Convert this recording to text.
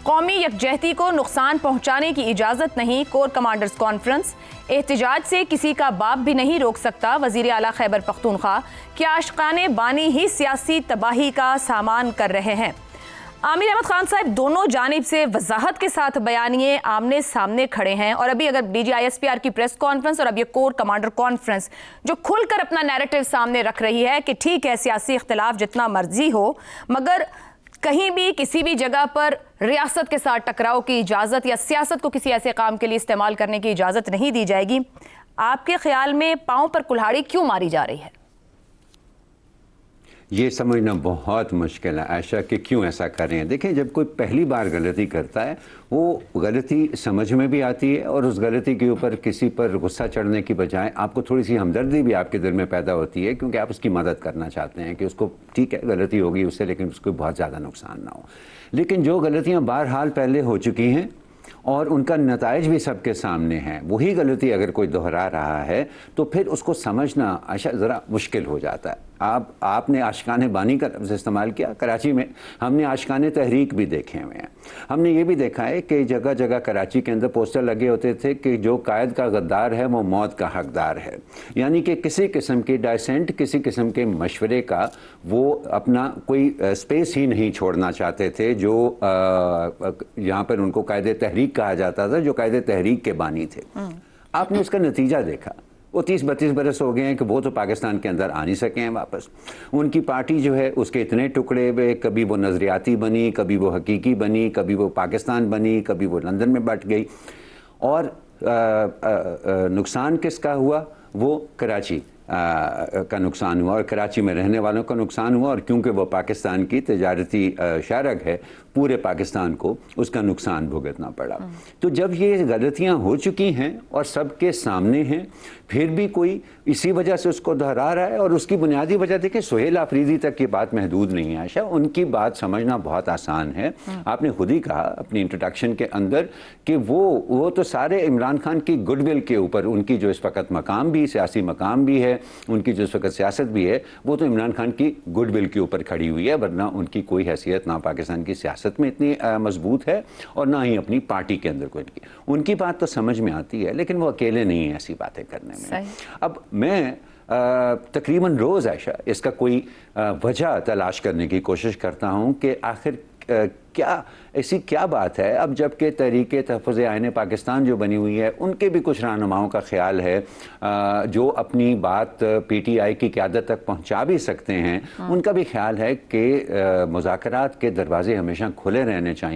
قومی یکجہتی کو نقصان پہنچانے کی اجازت نہیں، کور کمانڈرز کانفرنس۔ احتجاج سے کسی کا باپ بھی نہیں روک سکتا، وزیر اعلیٰ خیبر پختونخوا۔ کہ عاشقان بانی ہی سیاسی تباہی کا سامان کر رہے ہیں۔ عامر احمد خان صاحب دونوں جانب سے وضاحت کے ساتھ بیانیے آمنے سامنے کھڑے ہیں، اور ابھی اگر D G I S P R کی پریس کانفرنس اور اب یہ کور کمانڈر کانفرنس جو کھل کر اپنا نیریٹو سامنے رکھ رہی ہے کہ ٹھیک ہے سیاسی اختلاف جتنا مرضی ہو، مگر کہیں بھی کسی بھی جگہ پر ریاست کے ساتھ ٹکراؤ کی اجازت یا سیاست کو کسی ایسے کام کے لیے استعمال کرنے کی اجازت نہیں دی جائے گی۔ آپ کے خیال میں پاؤں پر کلہاڑی کیوں ماری جا رہی ہے؟ یہ سمجھنا بہت مشکل ہے عائشہ کہ کیوں ایسا کر رہے ہیں۔ دیکھیں، جب کوئی پہلی بار غلطی کرتا ہے وہ غلطی سمجھ میں بھی آتی ہے، اور اس غلطی کے اوپر کسی پر غصہ چڑھنے کی بجائے آپ کو تھوڑی سی ہمدردی بھی آپ کے دل میں پیدا ہوتی ہے، کیونکہ آپ اس کی مدد کرنا چاہتے ہیں کہ اس کو ٹھیک ہے غلطی ہوگی اس سے، لیکن اس کو بہت زیادہ نقصان نہ ہو۔ لیکن جو غلطیاں بہرحال پہلے ہو چکی ہیں اور ان کا نتائج بھی سب کے سامنے ہیں، وہی غلطی اگر کوئی دہرا رہا ہے تو پھر اس کو سمجھنا عائشہ ذرا مشکل ہو جاتا ہے۔ آپ نے عاشقان بانی کا لفظ استعمال کیا، کراچی میں ہم نے عاشقان تحریک بھی دیکھے ہوئے ہیں۔ ہم نے یہ بھی دیکھا ہے کہ جگہ جگہ کراچی کے اندر پوسٹر لگے ہوتے تھے کہ جو قائد کا غدار ہے وہ موت کا حقدار ہے، یعنی کہ کسی قسم کی ڈائسنٹ، کسی قسم کے مشورے کا وہ اپنا کوئی سپیس ہی نہیں چھوڑنا چاہتے تھے، جو یہاں پر ان کو قائد تحریک کہا جاتا تھا، جو قائد تحریک کے بانی تھے۔ آپ نے اس کا نتیجہ دیکھا، وہ 30-32 برس ہو گئے ہیں کہ وہ تو پاکستان کے اندر آ نہیں سکے ہیں واپس۔ ان کی پارٹی جو ہے اس کے اتنے ٹکڑے ہوئے، کبھی وہ نظریاتی بنی، کبھی وہ حقیقی بنی، کبھی وہ پاکستان بنی، کبھی وہ لندن میں بٹ گئی، اور نقصان کس کا ہوا؟ وہ کراچی کا نقصان ہوا، اور کراچی میں رہنے والوں کا نقصان ہوا، اور کیونکہ وہ پاکستان کی تجارتی شہرک ہے پورے پاکستان کو اس کا نقصان بھگتنا پڑا۔ تو جب یہ غلطیاں ہو چکی ہیں اور سب کے سامنے ہیں، پھر بھی کوئی اسی وجہ سے اس کو دہرا رہا ہے، اور اس کی بنیادی وجہ دیکھیں سہیل آفریدی تک یہ بات محدود نہیں ہے عائشہ، ان کی بات سمجھنا بہت آسان ہے۔ آپ نے خود ہی کہا اپنی انٹروڈکشن کے اندر کہ وہ تو سارے عمران خان کی گڈ ول کے اوپر، ان کی جو اس وقت مقام بھی سیاسی مقام بھی ہے، ان کی جو اس وقت سیاست بھی ہے، وہ تو عمران خان کی گڈ ول کے اوپر کھڑی ہوئی ہے، ورنہ ان کی کوئی حیثیت نہ پاکستان کی سیاست میں اتنی مضبوط ہے اور نہ ہی اپنی پارٹی کے اندر کوئی ان کی بات تو سمجھ میں آتی ہے، لیکن وہ اکیلے نہیں ہیں ایسی باتیں کرنے میں۔ اب میں تقریباً روز عائشہ اس کا کوئی وجہ تلاش کرنے کی کوشش کرتا ہوں کہ آخر کیا ایسی کیا بات ہے، اب جب کہ تحریک تحفظ آئین پاکستان جو بنی ہوئی ہے ان کے بھی کچھ رہنماؤں کا خیال ہے جو اپنی بات پی ٹی آئی کی قیادت تک پہنچا بھی سکتے ہیں، ان کا بھی خیال ہے کہ مذاکرات کے دروازے ہمیشہ کھلے رہنے چاہیے۔